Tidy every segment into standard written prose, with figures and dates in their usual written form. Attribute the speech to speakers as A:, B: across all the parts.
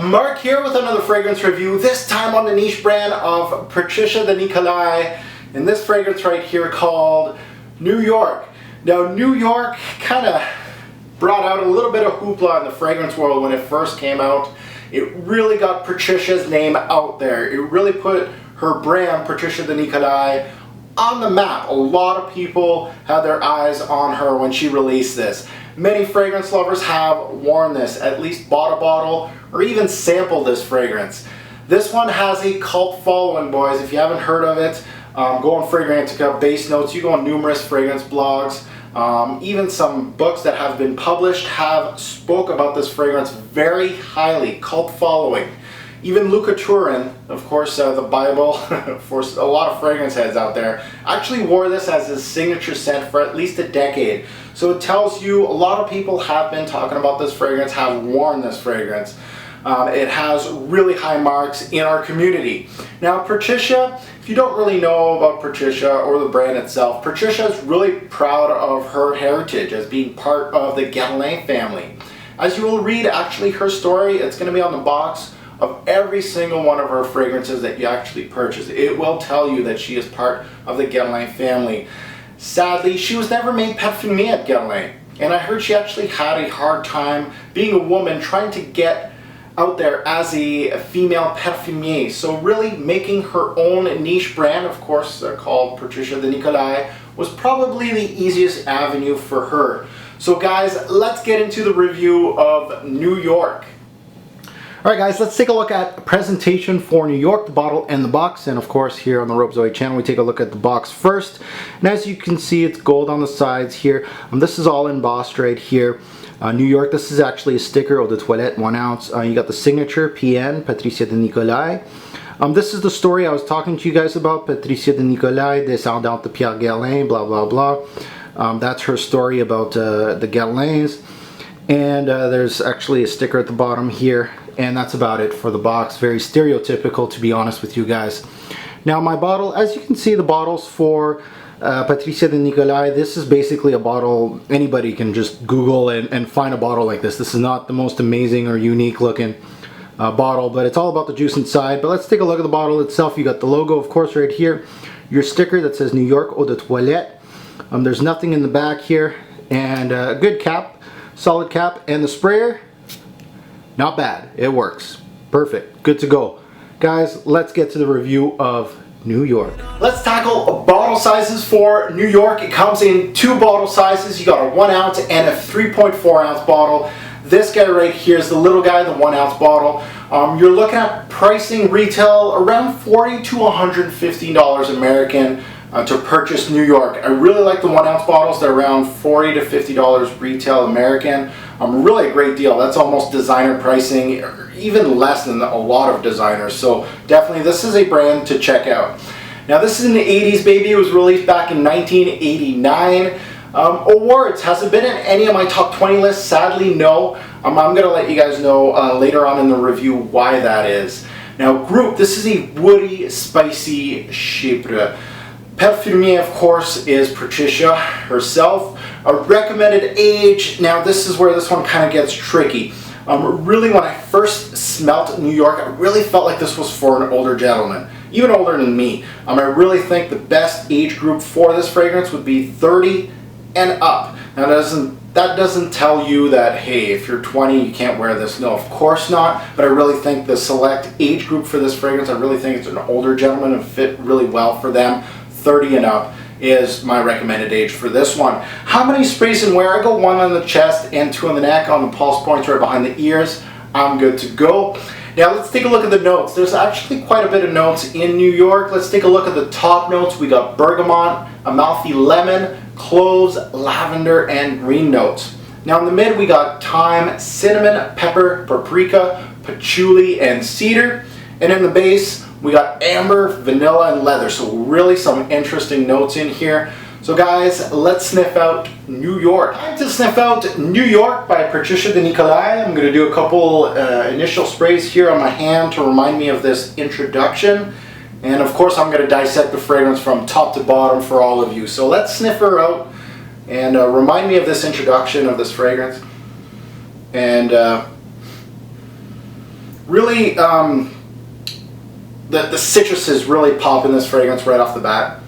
A: Mark here with another fragrance review, this time on the niche brand of Patricia de Nicolai, and this fragrance right here called New York. Now New York kind of brought out a little bit of hoopla in the fragrance world when it first came out. It really got Patricia's name out there. It really put her brand, Patricia de Nicolai, on the map. A lot of people had their eyes on her when she released this. Many fragrance lovers have worn this, at least bought a bottle or even sampled this fragrance. This one has a cult following, boys. If you haven't heard of it, go on Fragrantica base notes. You go on numerous fragrance blogs. Even some books that have been published have spoke about this fragrance very highly. Cult following. Even Luca Turin, of course, the Bible for a lot of fragrance heads out there, actually wore this as his signature scent for at least a decade. So it tells you a lot of people have been talking about this fragrance, have worn this fragrance. It has really high marks in our community. Now Patricia, if you don't really know about Patricia or the brand itself, Patricia is really proud of her heritage as being part of the Guerlain family. As you will read actually her story, it's going to be on the box of every single one of her fragrances that you actually purchase. It will tell you that she is part of the Guerlain family. Sadly, she was never made Parfumeur at Guerlain, and I heard she actually had a hard time being a woman trying to get out there as a female Parfumeur. So really making her own niche brand, of course called Patricia de Nicolai, was probably the easiest avenue for her. So guys, let's get into the review of New York. Alright guys, let's take a look at presentation for New York, the bottle and the box. And of course here on the Rope Zoe channel we take a look at the box first. And as you can see, it's gold on the sides here. This is all embossed right here. New York, this is actually a sticker, eau de toilette, 1 ounce. You got the signature, PN, Patricia de Nicolai. This is the story I was talking to you guys about, Patricia de Nicolai, descendante de Pierre Guerlain, blah blah blah. That's her story about the Guerlains. And there's actually a sticker at the bottom here. And that's about it for the box. Very stereotypical, to be honest with you guys. Now my bottle, as you can see, the bottles for Patricia de Nicolai, this is basically a bottle anybody can just Google and find a bottle like this. This is not the most amazing or unique looking bottle, but it's all about the juice inside. But let's take a look at the bottle itself. You got the logo, of course, right here. Your sticker that says New York Eau de Toilette. There's nothing in the back here. And a good cap, solid cap. And the sprayer, not bad. It works. Perfect. Good to go. Guys, let's get to the review of New York. Let's tackle bottle sizes for New York. It comes in 2 bottle sizes. You got a 1 ounce and a 3.4 ounce bottle. This guy right here is the little guy, the 1 ounce bottle. You're looking at pricing retail around $40 to $150 American to purchase New York. I really like the 1 ounce bottles. They're around $40 to $50 retail American. Really a great deal. That's almost designer pricing, or even less than a lot of designers. So definitely this is a brand to check out. Now this is in the 80s, baby. It was released back in 1989. Awards, has it been in any of my top 20 lists? Sadly, no. I'm going to let you guys know later on in the review why that is. Now group, this is a woody, spicy chypre. Parfumeur, of course, is Patricia herself. A recommended age, now this is where this one kind of gets tricky. Really, when I first smelt New York, I really felt like this was for an older gentleman, even older than me. I really think the best age group for this fragrance would be 30 and up. Now that doesn't tell you that, hey, if you're 20 you can't wear this. No, of course not. But I really think the select age group for this fragrance, I really think it's an older gentleman and fit really well for them. 30 and up is my recommended age for this one. How many sprays and wear? I go 1 on the chest and 2 on the neck, on the pulse points right behind the ears. I'm good to go. Now let's take a look at the notes. There's actually quite a bit of notes in New York. Let's take a look at the top notes. We got bergamot, Amalfi lemon, cloves, lavender, and green notes. Now in the mid we got thyme, cinnamon, pepper, paprika, patchouli, and cedar. And in the base we got amber, vanilla, and leather. So really some interesting notes in here. So guys, let's sniff out New York. Time to sniff out New York by Patricia de Nicolai. I'm going to do a couple initial sprays here on my hand to remind me of this introduction. And of course I'm going to dissect the fragrance from top to bottom for all of you. So let's sniff her out and remind me of this introduction of this fragrance. And Really, the citruses really pop in this fragrance right off the bat.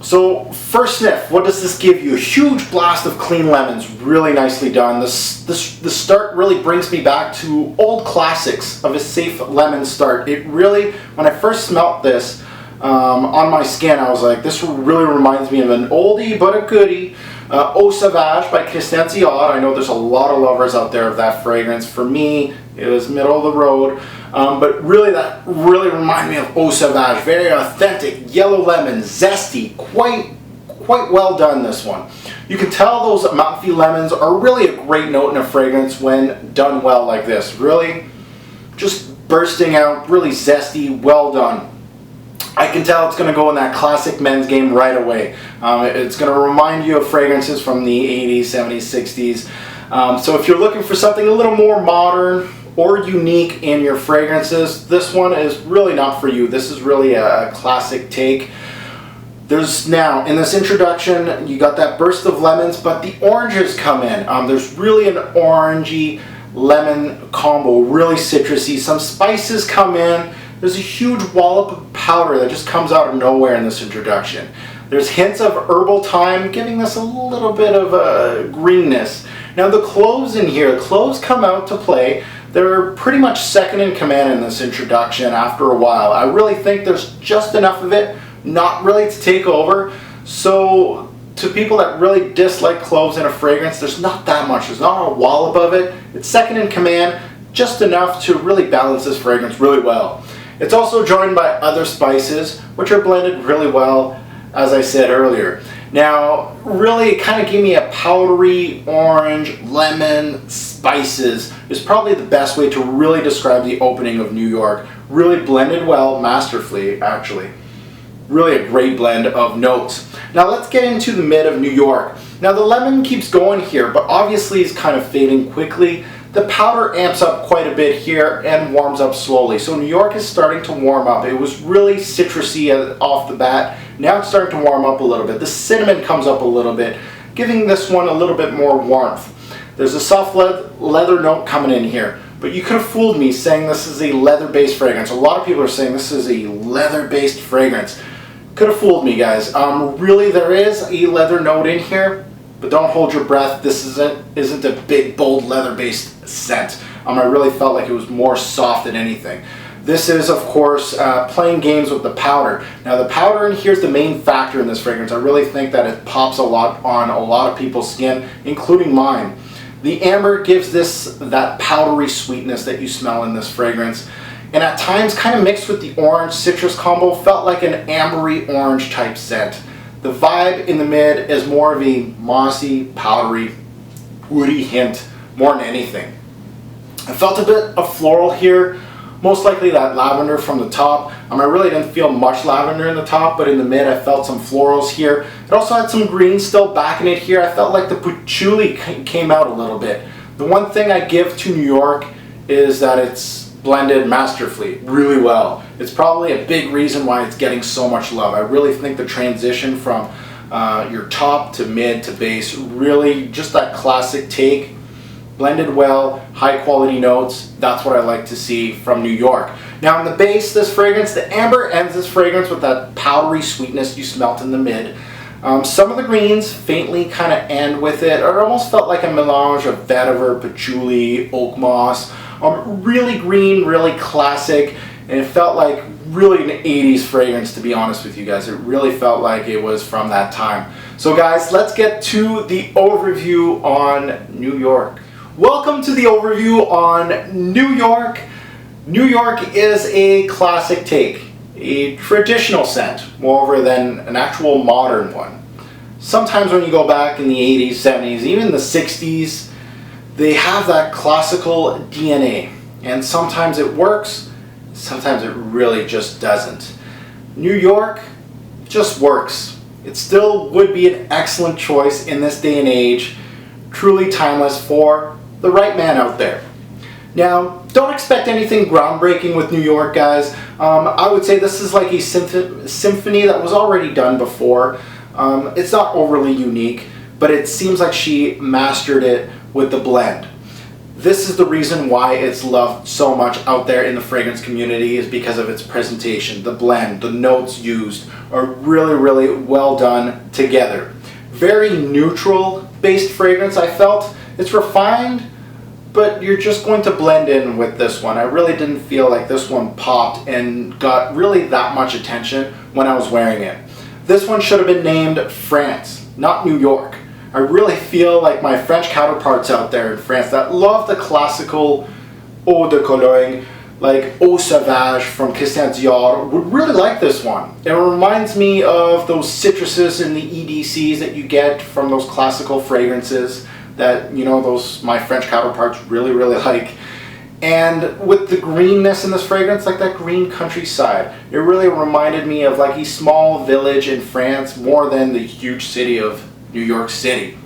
A: So first sniff, what does this give you? A huge blast of clean lemons, really nicely done. The start really brings me back to old classics of a safe lemon start. It really, when I first smelt this on my skin, I was like, this really reminds me of an oldie but a goodie. Eau Sauvage by Christian Dior. I know there's a lot of lovers out there of that fragrance. For me, it was middle of the road. But really, that really reminded me of Eau Sauvage. Very authentic, yellow lemon, zesty, quite well done, this one. You can tell those Amalfi lemons are really a great note in a fragrance when done well like this. Really just bursting out, really zesty, well done. I can tell it's going to go in that classic men's game right away. It's going to remind you of fragrances from the 80s, 70s, 60s. So if you're looking for something a little more modern or unique in your fragrances, this one is really not for you. This is really a classic take. There's now, in this introduction, you got that burst of lemons, but the oranges come in. There's really an orangey lemon combo, really citrusy. Some spices come in. There's a huge wallop of powder that just comes out of nowhere in this introduction. There's hints of herbal thyme, giving this a little bit of greenness. Now the cloves in here, the cloves come out to play. They're pretty much second in command in this introduction after a while. I really think there's just enough of it, not really to take over. So to people that really dislike cloves in a fragrance, there's not that much. There's not a wallop of it. It's second in command, just enough to really balance this fragrance really well. It's also joined by other spices, which are blended really well, as I said earlier. Now, really, it kind of gave me a powdery, orange, lemon, spices is probably the best way to really describe the opening of New York. Really blended well, masterfully, actually. Really a great blend of notes. Now let's get into the mid of New York. Now the lemon keeps going here, but obviously is kind of fading quickly. The powder amps up quite a bit here and warms up slowly. So New York is starting to warm up. It was really citrusy off the bat. Now it's starting to warm up a little bit. The cinnamon comes up a little bit, giving this one a little bit more warmth. There's a soft leather note coming in here. But you could have fooled me saying this is a leather-based fragrance. A lot of people are saying this is a leather-based fragrance. Could have fooled me, guys. Really, there is a leather note in here. But don't hold your breath. This isn't a big, bold, leather-based scent. I really felt like it was more soft than anything. This is, of course, playing games with the powder. Now, the powder in here is the main factor in this fragrance. I really think that it pops a lot on a lot of people's skin, including mine. The amber gives this that powdery sweetness that you smell in this fragrance. And at times, kind of mixed with the orange citrus combo, felt like an ambery orange type scent. The vibe in the mid is more of a mossy, powdery, woody hint, more than anything. I felt a bit of floral here, most likely that lavender from the top. I really didn't feel much lavender in the top, but in the mid I felt some florals here. It also had some green still back in it here. I felt like the patchouli came out a little bit. The one thing I give to New York is that it's blended masterfully, really well. It's probably a big reason why it's getting so much love. I really think the transition from your top to mid to base, really just that classic take, blended well, high quality notes. That's what I like to see from New York. Now in the base, this fragrance, the amber ends this fragrance with that powdery sweetness you smelt in the mid. Some of the greens faintly kind of end with it. It almost felt like a melange of vetiver, patchouli, oak moss. Really green, really classic, and it felt like really an 80s fragrance, to be honest with you guys. It really felt like it was from that time. So guys, let's get to the overview on New York. Welcome to the overview on New York. New York is a classic take, a traditional scent, more than an actual modern one. Sometimes when you go back in the 80s, 70s, even the 60s, they have that classical DNA, and sometimes it works, sometimes it really just doesn't. New York just works. It still would be an excellent choice in this day and age, truly timeless for the right man out there. Now, don't expect anything groundbreaking with New York, guys. I would say this is like a symphony that was already done before. It's not overly unique, but it seems like she mastered it with the blend. This is the reason why it's loved so much out there in the fragrance community, is because of its presentation. The blend, the notes used are really, really well done together. Very neutral based fragrance, I felt. It's refined, but you're just going to blend in with this one. I really didn't feel like this one popped and got really that much attention when I was wearing it. This one should have been named France, not New York. I really feel like my French counterparts out there in France that love the classical eau de cologne, like Eau Sauvage from Christian Dior, would really like this one. It reminds me of those citruses in the EDCs that you get from those classical fragrances that, you know, those my French counterparts really, really like. And with the greenness in this fragrance, like that green countryside, it really reminded me of like a small village in France more than the huge city of New York City.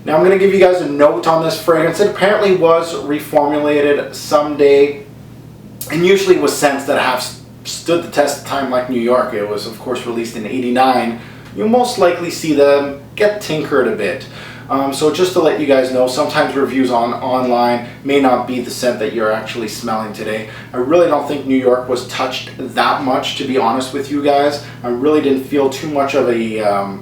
A: Now I'm going to give you guys a note on this fragrance. It apparently was reformulated someday, and usually with scents that have stood the test of time like New York. It was of course released in '89. You'll most likely see them get tinkered a bit. So just to let you guys know, sometimes reviews online may not be the scent that you're actually smelling today. I really don't think New York was touched that much, to be honest with you guys. I really didn't feel too much of a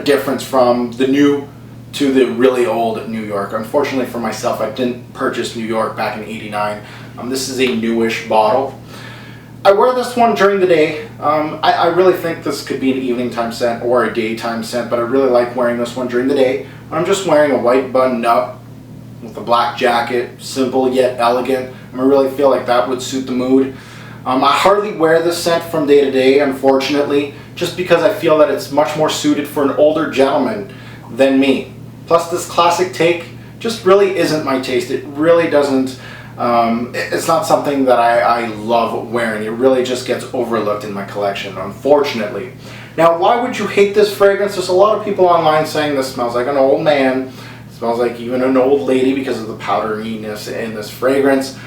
A: difference from the new to the really old New York. Unfortunately for myself, I didn't purchase New York back in '89. This is a newish bottle. I wear this one during the day. I really think this could be an evening time scent or a daytime scent, but I really like wearing this one during the day. I'm just wearing a white button up with a black jacket, simple yet elegant. I really feel like that would suit the mood. I hardly wear this scent from day to day, unfortunately, just because I feel that it's much more suited for an older gentleman than me. Plus, this classic take just really isn't my taste. It really doesn't, it's not something that I love wearing. It really just gets overlooked in my collection, unfortunately. Now, why would you hate this fragrance? There's a lot of people online saying this smells like an old man. It smells like even an old lady because of the powderiness in this fragrance.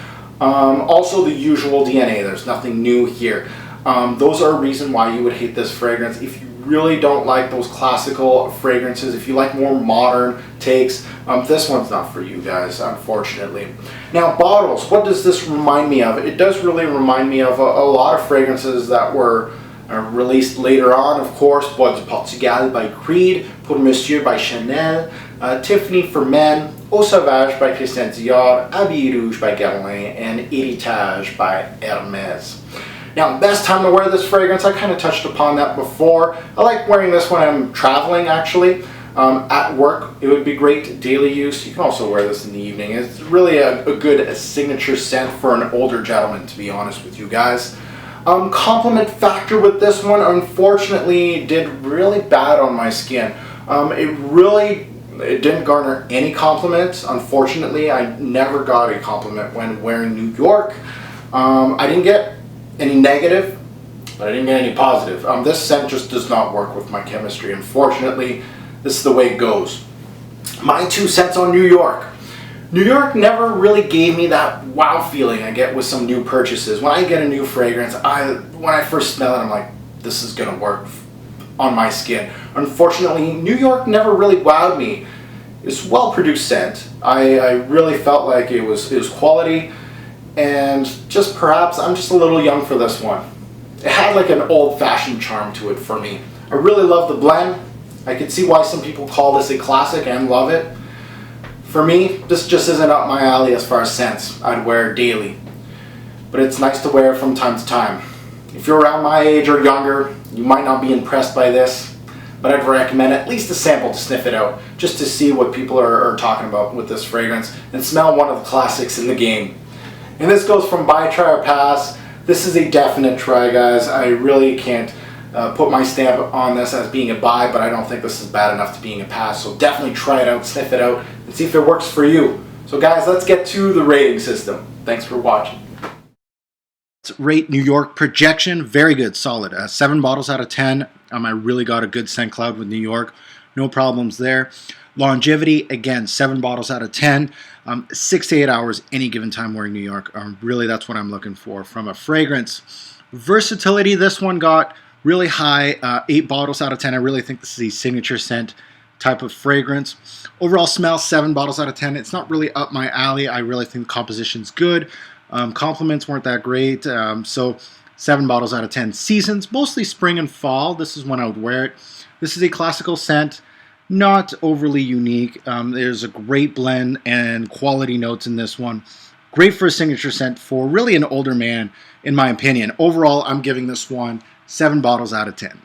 A: Also the usual DNA, there's nothing new here. Those are a reason why you would hate this fragrance. If you really don't like those classical fragrances, if you like more modern takes, this one's not for you guys, unfortunately. Now, bottles, what does this remind me of? It does really remind me of a lot of fragrances that were released later on, of course. Bois de Portugal by Creed, Pour Monsieur by Chanel, Tiffany for Men, Eau Sauvage by Christian Dior, Habit Rouge by Guerlain, and Héritage by Hermès. Now, best time to wear this fragrance, I kind of touched upon that before. I like wearing this when I'm traveling, actually. At work, it would be great daily use. You can also wear this in the evening. It's really a good signature scent for an older gentleman, to be honest with you guys. Compliment factor with this one, unfortunately, did really bad on my skin. It didn't garner any compliments. Unfortunately, I never got a compliment when wearing New York. I didn't get any negative, but I didn't get any positive. This scent just does not work with my chemistry. Unfortunately, this is the way it goes. My 2 cents on New York. New York never really gave me that wow feeling I get with some new purchases. When I get a new fragrance, when I first smell it, I'm like, this is gonna work on my skin. Unfortunately, New York never really wowed me. It's well-produced scent. I really felt like it was quality, and just perhaps I'm just a little young for this one. It had like an old-fashioned charm to it for me. I really love the blend. I could see why some people call this a classic and love it. For me, this just isn't up my alley as far as scents I'd wear daily. But it's nice to wear from time to time. If you're around my age or younger, you might not be impressed by this, but I'd recommend at least a sample to sniff it out, just to see what people are talking about with this fragrance, and smell one of the classics in the game. And this goes from buy, try, or pass. This is a definite try, guys. I really can't put my stamp on this as being a buy, but I don't think this is bad enough to being a pass. So definitely try it out, sniff it out, and see if it works for you. So guys, let's get to the rating system. Thanks for watching. Let's rate New York projection. Very good, solid. 7 bottles out of 10. I really got a good scent cloud with New York. No problems there. Longevity, again, 7 bottles out of 10. 6 to 8 hours any given time wearing New York. Really, that's what I'm looking for from a fragrance. Versatility, this one got really high, 8 bottles out of 10. I really think this is a signature scent type of fragrance. Overall smell, 7 bottles out of 10. It's not really up my alley. I really think the composition's good. Compliments weren't that great, so 7 bottles out of 10. Seasons, mostly spring and fall. This is when I would wear it. This is a classical scent, not overly unique. There's a great blend and quality notes in this one. Great for a signature scent for really an older man, in my opinion. Overall, I'm giving this one 7 bottles out of 10.